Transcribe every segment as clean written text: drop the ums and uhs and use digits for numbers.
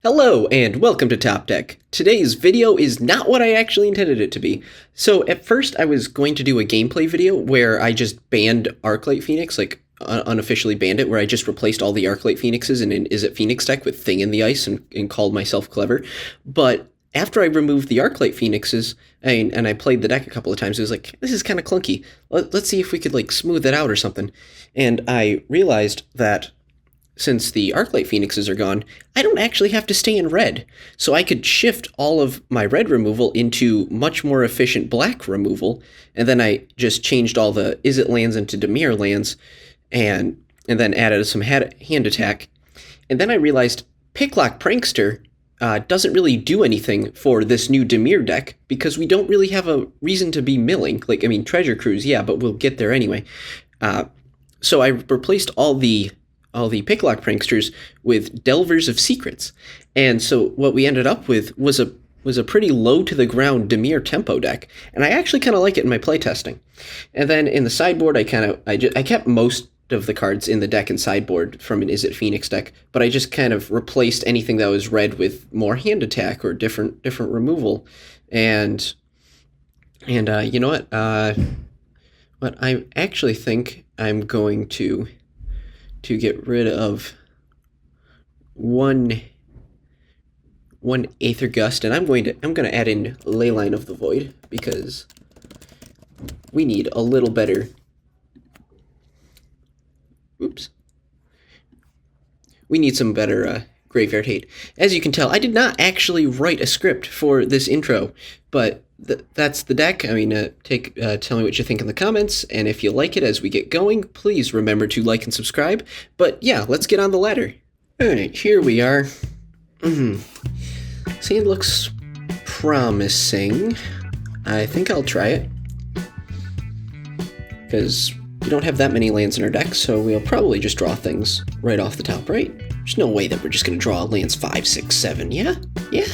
Hello and welcome to Top Deck. Today's video is not what I actually intended it to be. So at first I was going to do a gameplay video where I just banned Arclight Phoenix, like unofficially banned it, where I just replaced all the Arclight Phoenixes in an Izzet Phoenix deck with Thing in the Ice and called myself clever. But after I removed the Arclight Phoenixes and I played the deck a couple of times, it was like, this is kind of clunky. Let's see if we could like smooth it out or something. And I realized that since the Arclight Phoenixes are gone, I don't actually have to stay in red. So I could shift all of my red removal into much more efficient black removal, and then I just changed all the Izzet lands into Dimir lands, and then added some hand attack. And then I realized Picklock Prankster doesn't really do anything for this new Dimir deck, because we don't really have a reason to be milling. Like, I mean, Treasure Cruise, yeah, but we'll get there anyway. So I replaced all the Picklock Pranksters with Delvers of Secrets. And so what we ended up with was a pretty low to the ground Dimir tempo deck, and I actually kind of like it in my playtesting. And then in the sideboard, I kept most of the cards in the deck and sideboard from an Izzet Phoenix deck, but I just kind of replaced anything that was red with more hand attack or different removal. And you know what I actually think I'm going to get rid of one Aether Gust, and I'm going to add in Leyline of the Void, because we need a little better. Oops. We need some better Graveyard Hate. As you can tell, I did not actually write a script for this intro, but that's the deck. I mean, tell me what you think in the comments, and if you like it as we get going, please remember to like and subscribe. But yeah, let's get on the ladder. Alright, here we are. See, it looks promising. I think I'll try it, because we don't have that many lands in our deck, so we'll probably just draw things right off the top, right? There's no way that we're just going to draw lands 5, 6, 7, yeah? Yeah?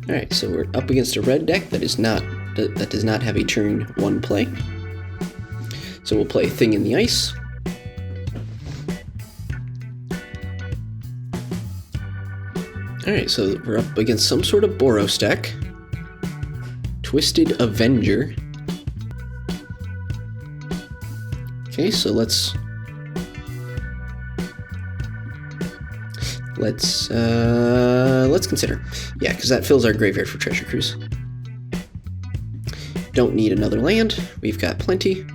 Alright, so we're up against a red deck that does not have a turn 1 play. So we'll play Thing in the Ice. Alright, so we're up against some sort of Boros deck. Twisted Avenger. Okay, so let's consider. Yeah, because that fills our graveyard for Treasure Cruise. Don't need another land. We've got plenty.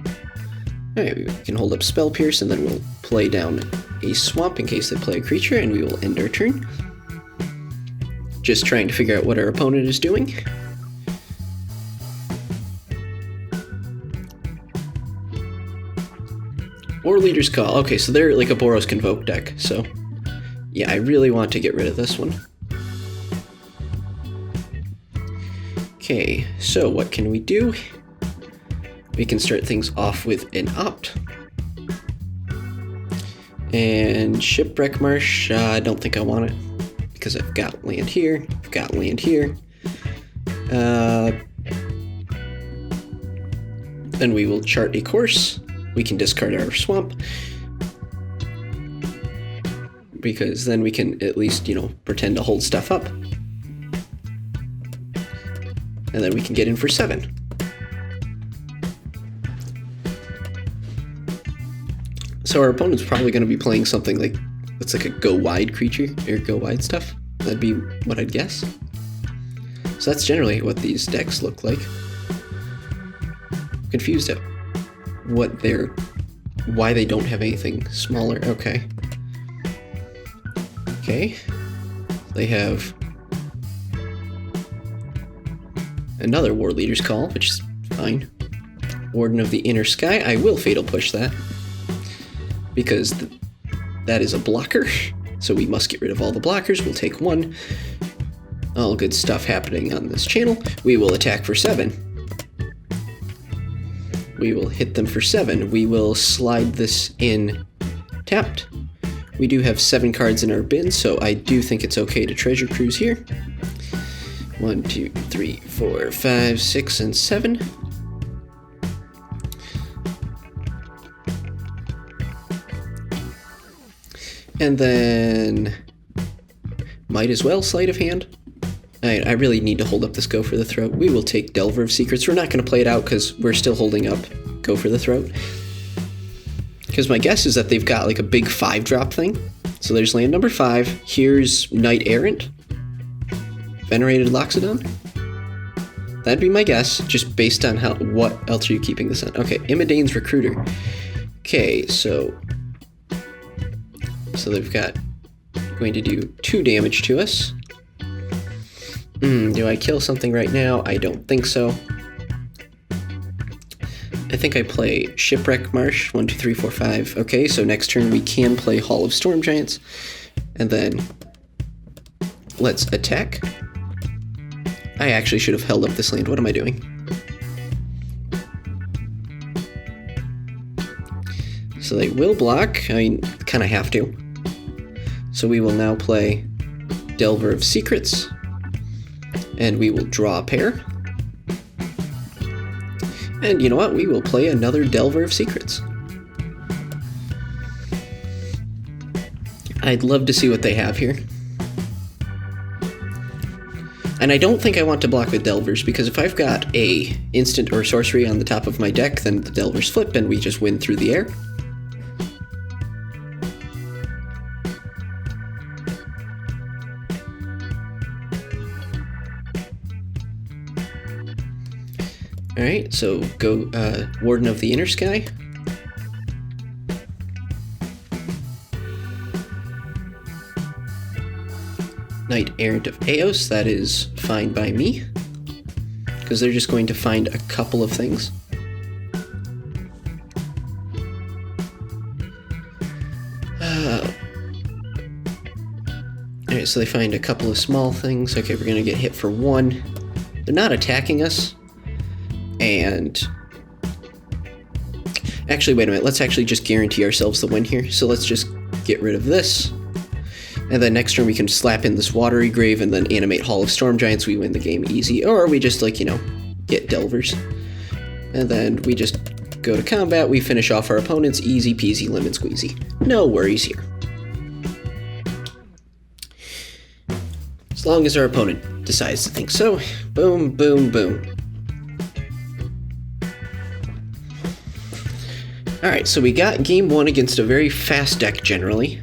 Alright, we can hold up Spell Pierce, and then we'll play down a swamp in case they play a creature, and we will end our turn. Just trying to figure out what our opponent is doing. Or Leader's Call. Okay, so they're like a Boros Convoke deck, so yeah, I really want to get rid of this one. Okay, so what can we do? We can start things off with an Opt. And Shipwreck Marsh, I don't think I want it, because I've got land here, I've got land here. Then we will chart a course. We can discard our swamp, because then we can at least, pretend to hold stuff up. And then we can get in for 7. So our opponent's probably going to be playing something like, that's like a go wide creature, or go wide stuff. That'd be what I'd guess. So that's generally what these decks look like. I'm confused at why they don't have anything smaller. Okay. They have another War Leader's Call, which is fine. Warden of the Inner Sky. I will Fatal Push that, because that is a blocker, so we must get rid of all the blockers. We'll take 1. All good stuff happening on this channel. We will attack for 7. We will hit them for 7. We will slide this in tapped. We do have 7 cards in our bin, so I do think it's okay to Treasure Cruise here. 1, 2, 3, 4, 5, 6, and 7. And then might as well sleight of hand. I really need to hold up this Go for the Throat. We will take Delver of Secrets. We're not going to play it out because we're still holding up Go for the Throat. Because my guess is that they've got like a big 5-drop thing. So there's land number 5. Here's Knight Errant. Venerated Loxodon. That'd be my guess, just based on what else are you keeping this on? Okay, Imidane's Recruiter. Okay, so they've got going to do 2 damage to us. Do I kill something right now? I don't think so. I think I play Shipwreck Marsh, 1, 2, 3, 4, 5. Okay, so next turn we can play Hall of Storm Giants. And then let's attack. I actually should have held up this land. What am I doing? So they will block. I mean, kind of have to. So we will now play Delver of Secrets. And we will draw a pair. And you know what? We will play another Delver of Secrets. I'd love to see what they have here. And I don't think I want to block with Delvers, because if I've got a instant or sorcery on the top of my deck, then the Delvers flip and we just win through the air. Alright, so go Warden of the Inner Sky. Knight Errant of Eos, that is fine by me, because they're just going to find a couple of things. Alright, so they find a couple of small things. Okay, we're going to get hit for 1. They're not attacking us. And actually, wait a minute, let's actually just guarantee ourselves the win here. So let's just get rid of this. And then next turn we can slap in this Watery Grave and then animate Hall of Storm Giants. We win the game easy. Or we just, like, you know, get Delvers. And then we just go to combat. We finish off our opponents. Easy peasy lemon squeezy. No worries here. As long as our opponent decides to think so. Boom, boom, boom. Alright, so we got game 1 against a very fast deck generally.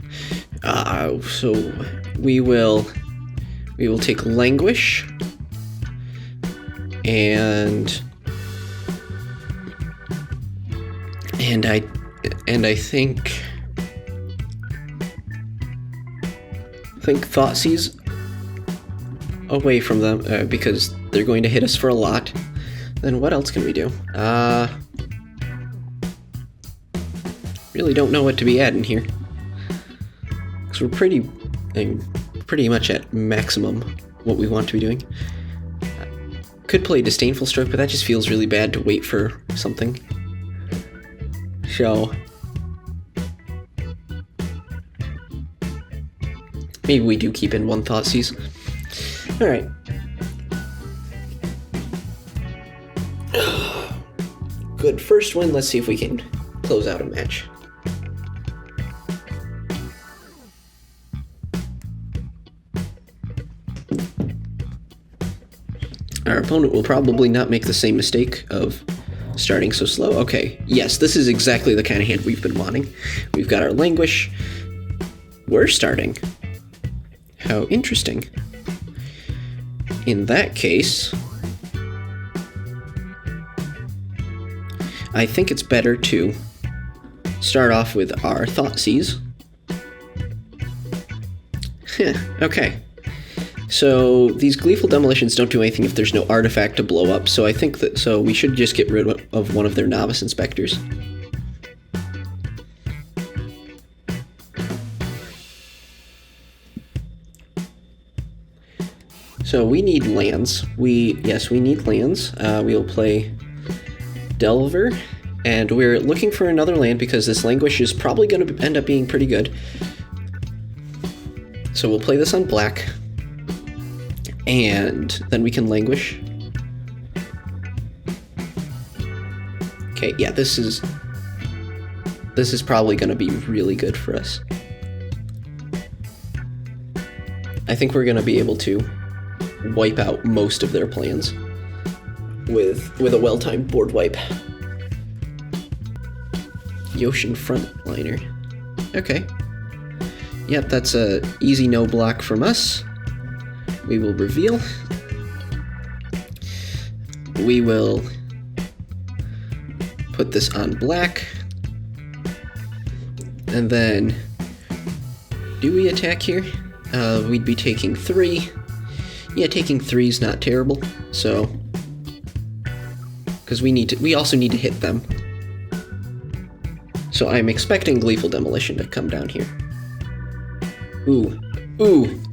So we will take Languish, and I think Thoughtseize away from them, because they're going to hit us for a lot. Then what else can we do? Really don't know what to be adding here, because we're pretty much at maximum what we want to be doing. Could play Disdainful Stroke, but that just feels really bad to wait for something. So maybe we do keep in 1 Thoughtseize. Alright. Good first win. Let's see if we can close out a match. Our opponent will probably not make the same mistake of starting so slow. Okay, yes, this is exactly the kind of hand we've been wanting. We've got our Languish. We're starting. How interesting. In that case, I think it's better to start off with our Thoughtseize. Okay. So these Gleeful Demolitions don't do anything if there's no artifact to blow up, so I think that we should just get rid of one of their Novice Inspectors. So we need lands. Yes, we need lands. We'll play Delver, and we're looking for another land because this Languish is probably going to end up being pretty good. So we'll play this on black. And then we can Languish. Okay, yeah, this is probably going to be really good for us. I think we're going to be able to wipe out most of their plans with a well-timed board wipe. Yotian Frontliner. Okay. Yep, that's a easy no block from us. We will reveal. We will put this on black. And then, do we attack here? We'd be taking 3. Yeah, taking 3 is not terrible, so... Because we also need to hit them. So I'm expecting Gleeful Demolition to come down here. Ooh,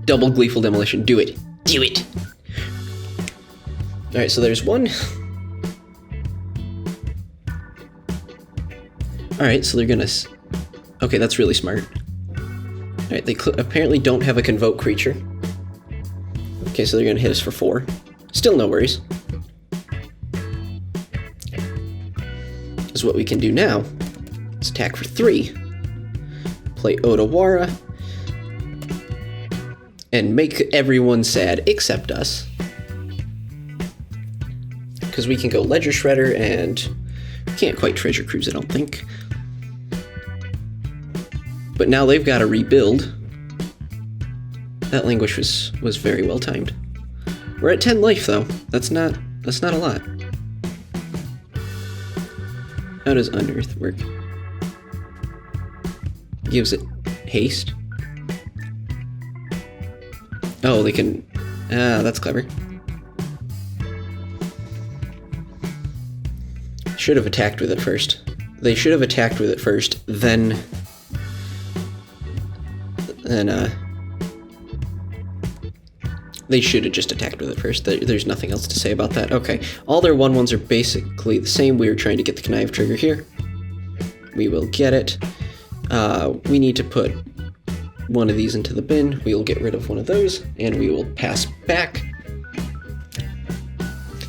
double Gleeful Demolition, do it. Do it! Alright, so there's 1. Alright, so they're gonna... Okay, that's really smart. Alright, they apparently don't have a Convoke creature. Okay, so they're gonna hit us for 4. Still no worries. Is what we can do now. Let's attack for 3. Play Otawara. And make everyone sad except us. Because we can go Ledger Shredder and... Can't quite Treasure Cruise, I don't think. But now they've got to rebuild. That Languish was very well timed. We're at 10 life though. That's not a lot. How does Unearth work? Gives it haste. Oh, they can... Ah, that's clever. Should have attacked with it first. They should have attacked with it first, then... They should have just attacked with it first. There's nothing else to say about that. Okay, all their 1/1s are basically the same. We were trying to get the Connive trigger here. We will get it. We need to put one of these into the bin. We will get rid of one of those, and we will pass back.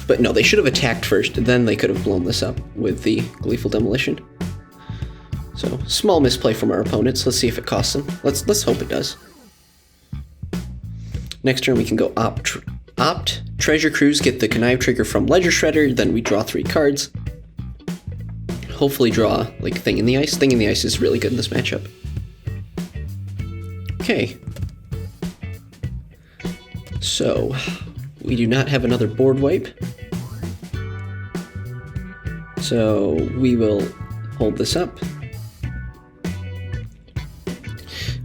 But no, they should have attacked first, then they could have blown this up with the Gleeful Demolition. So, small misplay from our opponents. Let's see if it costs them. Let's hope it does. Next turn we can go opt, Treasure Cruise, get the Connive trigger from Ledger Shredder, then we draw 3 cards. Hopefully draw, like, Thing in the Ice. Thing in the Ice is really good in this matchup. Okay. So, we do not have another board wipe. So, we will hold this up.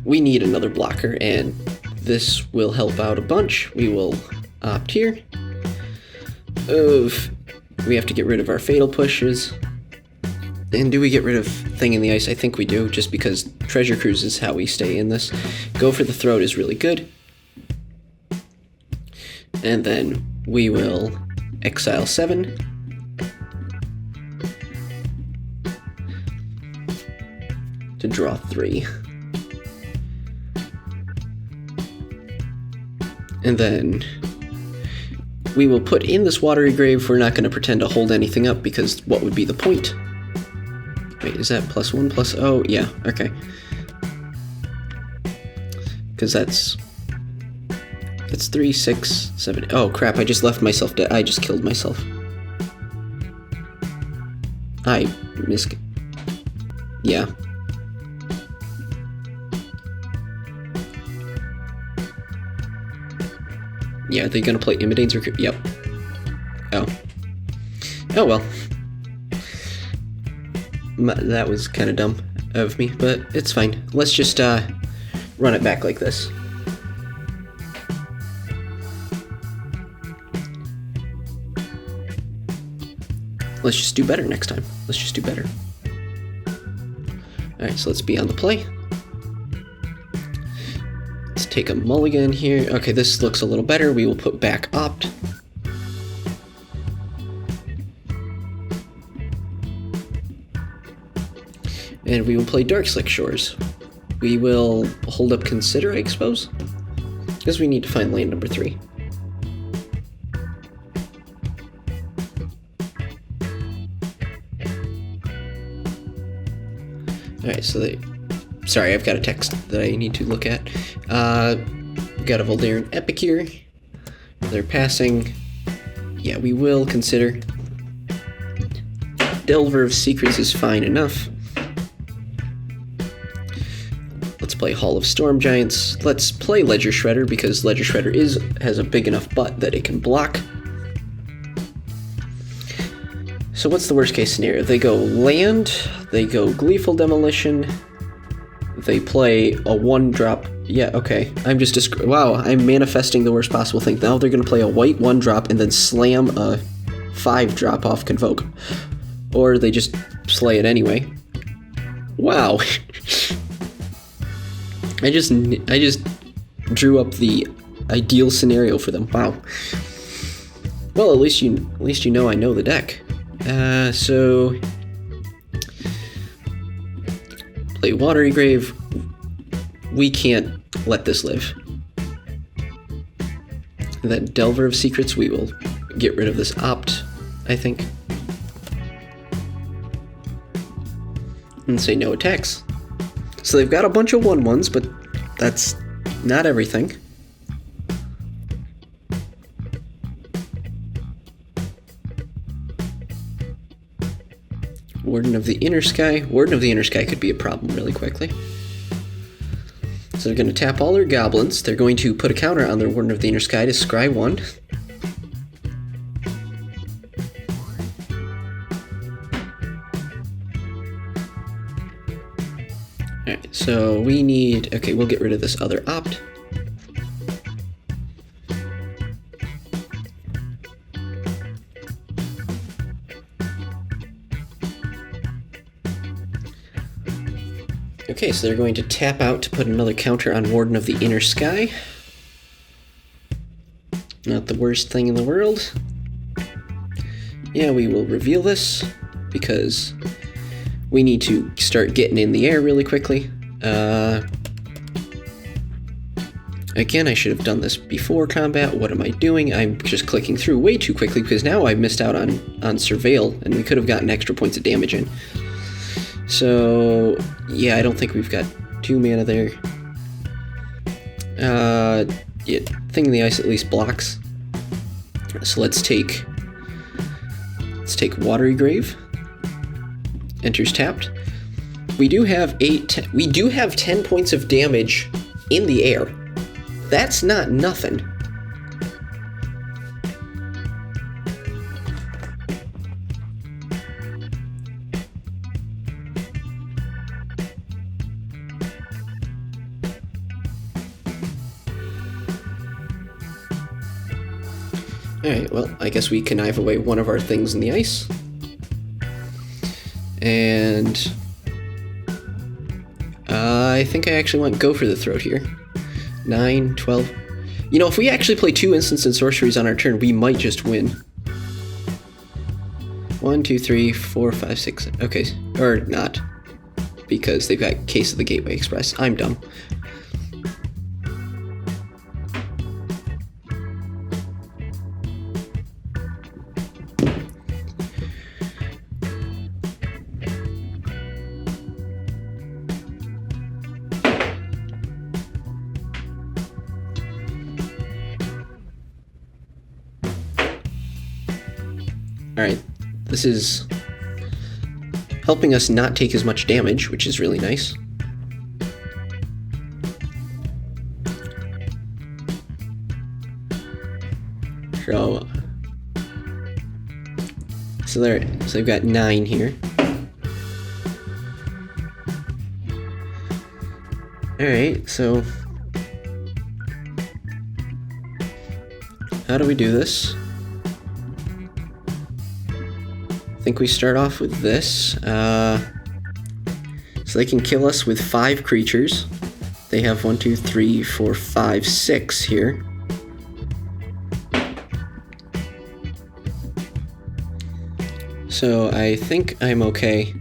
We need another blocker, and this will help out a bunch. We will opt here. We have to get rid of our Fatal Pushes. And do we get rid of Thing in the Ice? I think we do, just because Treasure Cruise is how we stay in this. Go for the Throat is really good. And then we will exile 7. To draw 3. And then we will put in this Watery Grave. We're not going to pretend to hold anything up, because what would be the point? Wait, is that +1 +? Oh, yeah, okay. Because that's 3, 6, 7. Oh crap, I just left myself dead. I just killed myself. I missed. Yeah. Yeah, are they gonna play Immidanes or... Yep. Oh. Oh well. That was kind of dumb of me, but it's fine. Let's just run it back like this. Let's just do better next time. Let's just do better. Alright, so let's be on the play. Let's take a mulligan here. Okay, this looks a little better. We will put back opt. And we will play Darkslick Shores. We will hold up Consider, I suppose? Because we need to find land number 3. Alright, so they... Sorry, I've got a text that I need to look at. We got a Voldaren Epic here. They're passing. Yeah, we will consider. Delver of Secrets is fine enough. Let's play Hall of Storm Giants. Let's play Ledger Shredder because Ledger Shredder has a big enough butt that it can block. So what's the worst case scenario? They go land, they go Gleeful Demolition, they play a 1-drop. Yeah, okay. Wow, I'm manifesting the worst possible thing. Now they're gonna play a white 1-drop and then slam a 5-drop off Convoke. Or they just play it anyway. Wow. I just drew up the ideal scenario for them. Wow. Well, at least you know I know the deck. So play Watery Grave. We can't let this live. And then Delver of Secrets, we will get rid of this opt, I think. And say no attacks. So they've got a bunch of 1/1s, but that's not everything. Warden of the Inner Sky. Warden of the Inner Sky could be a problem really quickly. So they're going to tap all their goblins. They're going to put a counter on their Warden of the Inner Sky to scry 1. Alright, so we need... Okay, we'll get rid of this other opt. Okay, so they're going to tap out to put another counter on Warden of the Inner Sky. Not the worst thing in the world. Yeah, we will reveal this, because we need to start getting in the air really quickly. Again, I should have done this before combat. What am I doing? I'm just clicking through way too quickly, because now I've missed out on Surveil, and we could have gotten extra points of damage in. So, yeah, I don't think we've got 2 mana there. Yeah, Thing in the Ice at least blocks. So let's take Watery Grave. Enters tapped. We do have 10 points of damage in the air. That's not nothing. Alright, well, I guess we connive away one of our things in the ice. And I think I actually want Go for the Throat here. 9, 12. You know, if we actually play 2 instants and sorceries on our turn, we might just win. 1, 2, 3, 4, 5, 6. Okay, or not. Because they've got Case of the Gateway Express. I'm dumb. Alright, this is helping us not take as much damage, which is really nice. So they've got 9 here. Alright, so how do we do this? I think we start off with this. So they can kill us with 5 creatures. They have 1, 2, 3, 4, 5, 6 here. So I think I'm okay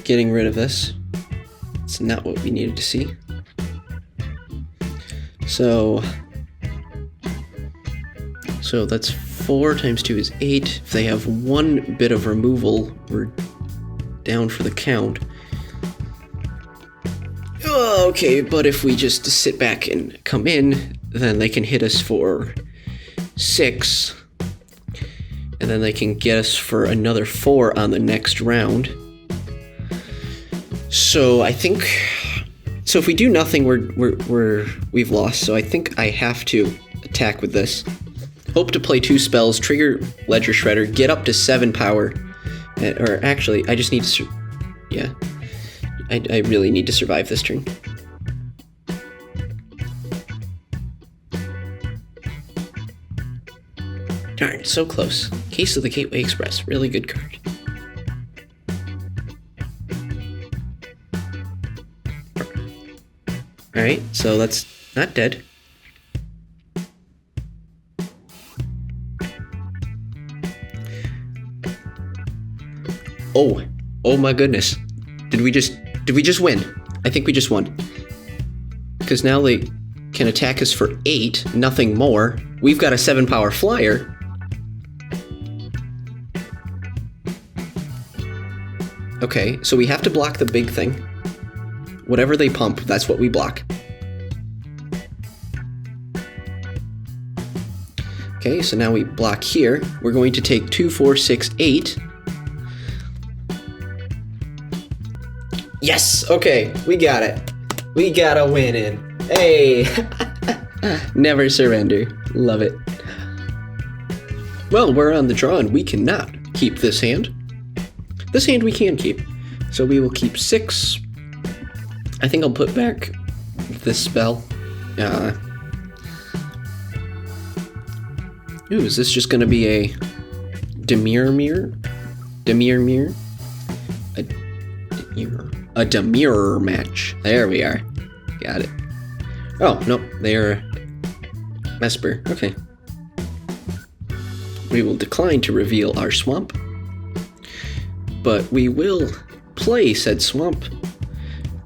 getting rid of this. It's not what we needed to see. So that's 4 times 2 is 8. If they have 1 bit of removal, we're down for the count. Oh, Okay, but if we just sit back and come in, then they can hit us for 6. And then they can get us for another 4 on the next round. So I think... So if we do nothing, we've lost. So I think I have to attack with this. Hope to play 2 spells, trigger Ledger Shredder, get up to 7 power. Or actually, I just need to... Yeah. I really need to survive this turn. Darn, so close. Case of the Gateway Express. Really good card. Alright, so that's not dead. Oh my goodness. Did we just win? I think we just won. Because now they can attack us for 8, nothing more. We've got a 7 power flyer. Okay, so we have to block the big thing. Whatever they pump, that's what we block. Okay, so now we block here. We're going to take 2, 4, 6, 8. Yes! Okay, we got it. We got a win in. Hey! Never surrender. Love it. Well, we're on the draw and we cannot keep this hand. This hand we can keep. So we will keep 6. I think I'll put back this spell. Ooh, is this just gonna be a Dimir? A Dimir match. There we are. Got it. Oh, nope, they are Esper. Okay. We will decline to reveal our swamp, but we will play said swamp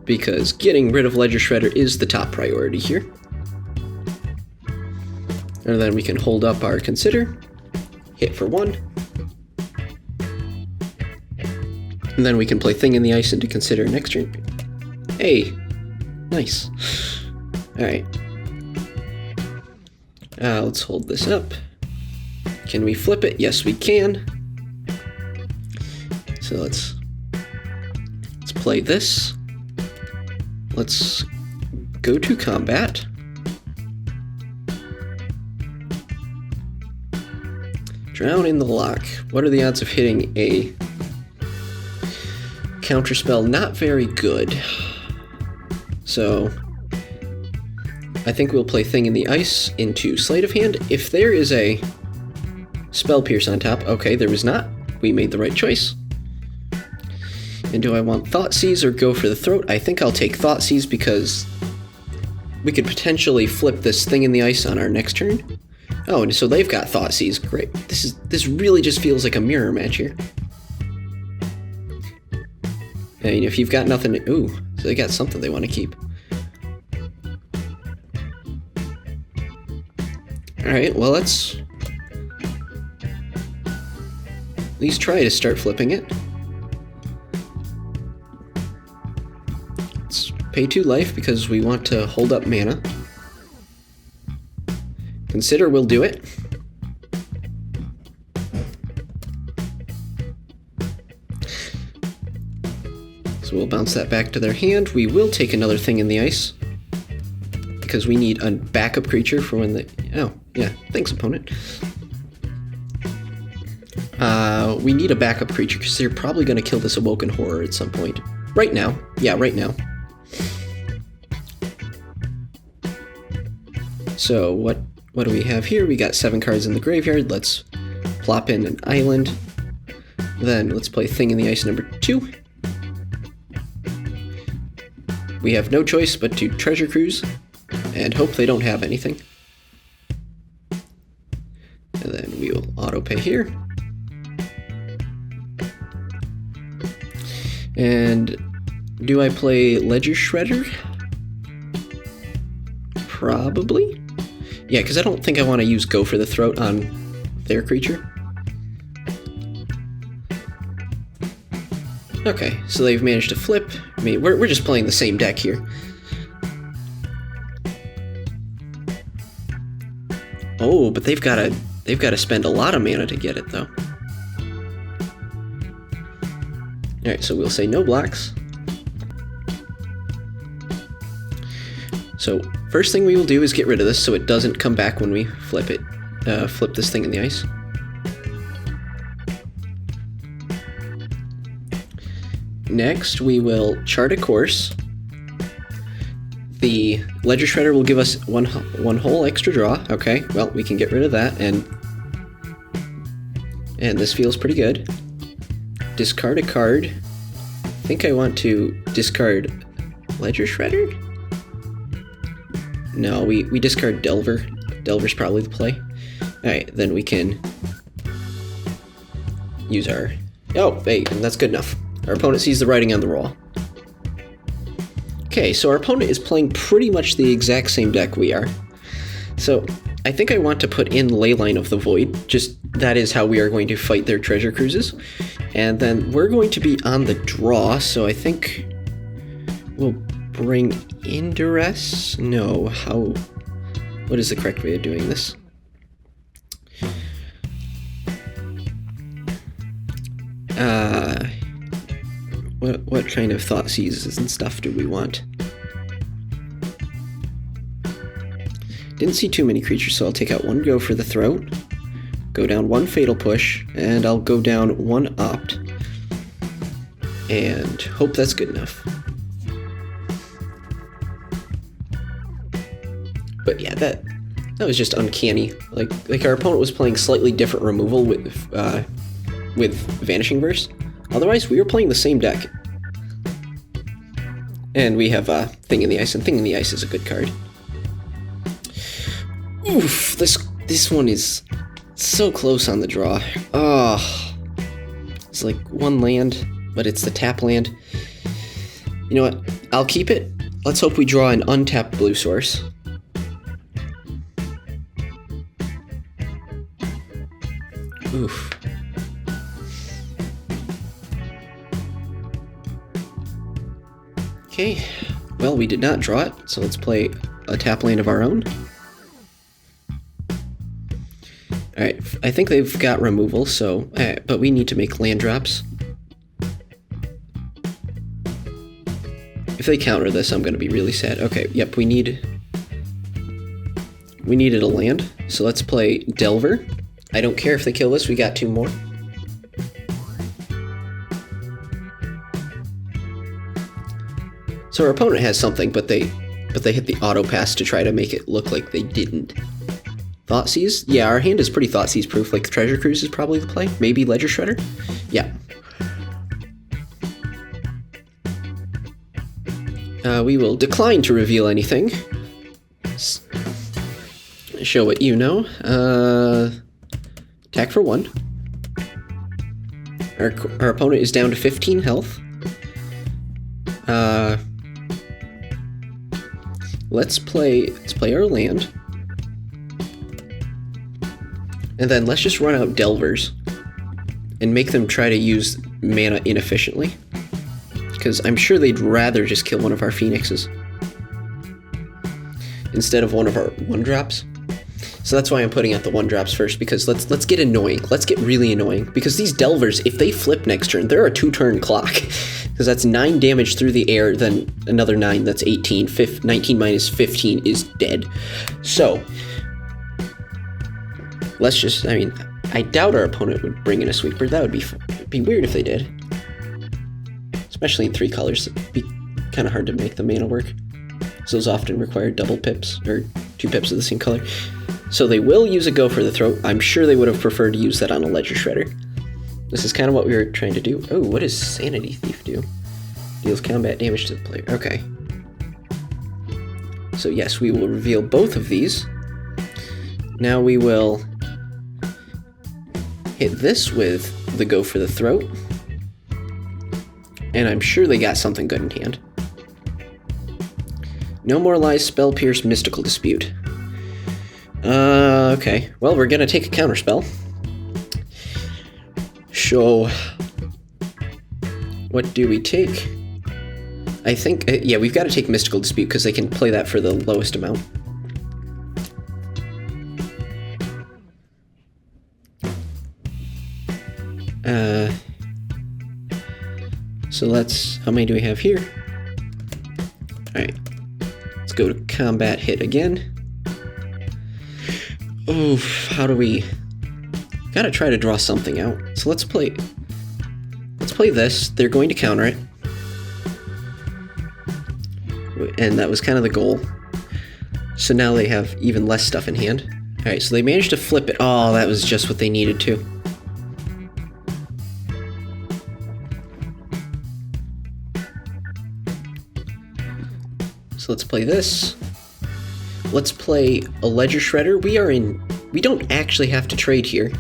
because getting rid of Ledger Shredder is the top priority here. And then we can hold up our Consider, hit for 1, and then we can play Thing in the Ice into Consider next turn. Hey, nice. Alright. Let's hold this up. Can we flip it? Yes, we can. So let's play this. Let's go to combat. Drown in the Lock. What are the odds of hitting a counterspell? Not very good. So I think we'll play Thing in the Ice into Sleight of Hand. If there is a Spell Pierce on top, okay, there was not. We made the right choice. And do I want Thoughtseize or go for the Throat? I think I'll take Thoughtseize because we could potentially flip this Thing in the Ice on our next turn. Oh, and so they've got Thoughtseize. Great. This really just feels like a mirror match here. I mean, if you've got nothing to... Ooh, so they got something they want to keep. Alright, well, let's at least try to start flipping it. Let's pay 2 life because we want to hold up mana. Consider will do it. So we'll bounce that back to their hand. We will take another Thing in the Ice because we need a backup creature for when they... Oh, yeah. Thanks, opponent. We need a backup creature because they're probably going to kill this Awoken Horror at some point. Right now. Yeah, right now. So what do we have here? We got 7 cards in the graveyard. Let's plop in an island. Then let's play Thing in the Ice number 2. We have no choice but to Treasure Cruise and hope they don't have anything. And then we will auto pay here. And do I play Ledger Shredder? Probably. Yeah, because I don't think I want to use Go for the Throat on their creature. Okay, so they've managed to flip. I mean, we're just playing the same deck here. Oh, but they've got to spend a lot of mana to get it though. All right, so we'll say no blocks. So first thing we will do is get rid of this so it doesn't come back when we flip it. Flip this thing in the ice. Next, we will chart a course. The Ledger Shredder will give us one whole extra draw. Okay, well, we can get rid of that, and this feels pretty good. Discard a card. I think I want to discard Ledger Shredder? No, we discard Delver. Delver's probably the play. Alright, then we can use our... Oh, hey, that's good enough. Our opponent sees the writing on the wall. Okay, so our opponent is playing pretty much the exact same deck we are. So I think I want to put in Leyline of the Void, just that is how we are going to fight their treasure cruises. And then we're going to be on the draw, so I think we'll bring in Duress? No, how... What is the correct way of doing this? What kind of thought seizes and stuff do we want? Didn't see too many creatures, so I'll take out one Go for the Throat, go down one Fatal Push, and I'll go down one Opt, and hope that's good enough. But yeah, that was just uncanny. Like our opponent was playing slightly different removal with Vanishing Verse. Otherwise, we were playing the same deck. And we have Thing in the Ice, and Thing in the Ice is a good card. Oof, this one is so close on the draw. Oh, it's like one land, but it's the tap land. You know what? I'll keep it. Let's hope we draw an untapped blue source. Oof. Okay, well, we did not draw it, so let's play a tap land of our own. Alright, I think they've got removal, so... but we need to make land drops. If they counter this, I'm going to be really sad. Okay, yep, we needed a land, so let's play Delver. I don't care if they kill this, we got two more. So our opponent has something, but they hit the auto pass to try to make it look like they didn't. Thoughtseize? Yeah, our hand is pretty Thoughtseize proof, like the Treasure Cruise is probably the play. Maybe Ledger Shredder? Yeah. We will decline to reveal anything. Show what you know. Attack for 1. Our opponent is down to 15 health. Let's play our land. And then let's just run out Delvers and make them try to use mana inefficiently. Because I'm sure they'd rather just kill one of our Phoenixes instead of one of our 1-drops. So that's why I'm putting out the 1-drops first, because let's get annoying. Let's get really annoying. Because these Delvers, if they flip next turn, they're a 2-turn clock. Because that's 9 damage through the air, then another 9, that's 18. 19 minus 15 is dead. So, let's just, I mean, I doubt our opponent would bring in a Sweeper. That would be weird if they did. Especially in 3 colors. It'd be kind of hard to make the mana work. So those often require double pips, or 2 pips of the same color. So they will use a Go for the Throat. I'm sure they would have preferred to use that on a Ledger Shredder. This is kind of what we were trying to do. Oh, what does Sanity Thief do? Deals combat damage to the player. Okay. So yes, we will reveal both of these. Now we will hit this with the Go for the Throat. And I'm sure they got something good in hand. No More Lies, Spell Pierce, Mystical Dispute. Okay. Well, we're gonna take a counterspell. So, what do we take? I think, yeah, we've got to take Mystical Dispute because they can play that for the lowest amount. So let's, how many do we have here? Alright, let's go to combat hit again. Oof, how do we, gotta try to draw something out. So let's play this. They're going to counter it. And that was kind of the goal. So now they have even less stuff in hand. Alright, so they managed to flip it. Oh, that was just what they needed to. So let's play this. Let's play a Ledger Shredder. We don't actually have to trade here.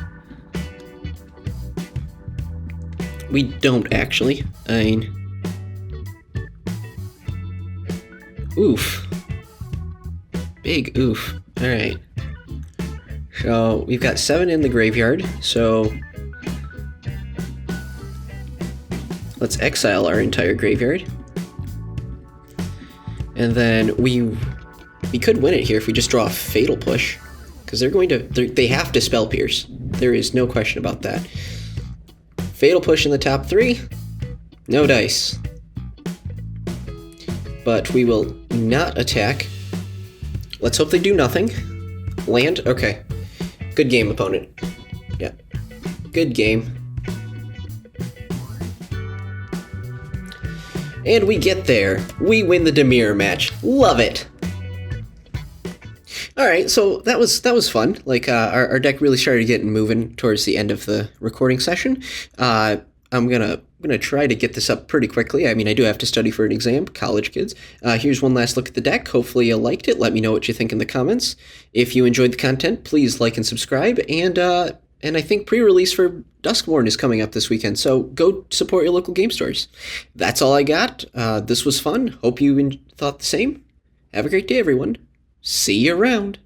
We don't actually. I mean... Oof. Big oof. Alright. So, we've got 7 in the graveyard, so... Let's exile our entire graveyard. And then we could win it here if we just draw a Fatal Push. Because they have to Spell Pierce. There is no question about that. Fatal Push in the top 3. No dice. But we will not attack. Let's hope they do nothing. Land? Okay. Good game, opponent. Yeah. Good game. And we get there. We win the Dimir match. Love it! Alright, so that was fun. Like, our deck really started getting moving towards the end of the recording session. I'm gonna try to get this up pretty quickly. I mean, I do have to study for an exam, college kids. Here's one last look at the deck. Hopefully you liked it. Let me know what you think in the comments. If you enjoyed the content, please like and subscribe. And I think pre-release for Duskmourn is coming up this weekend, so go support your local game stores. That's all I got. This was fun. Hope you thought the same. Have a great day, everyone. See you around.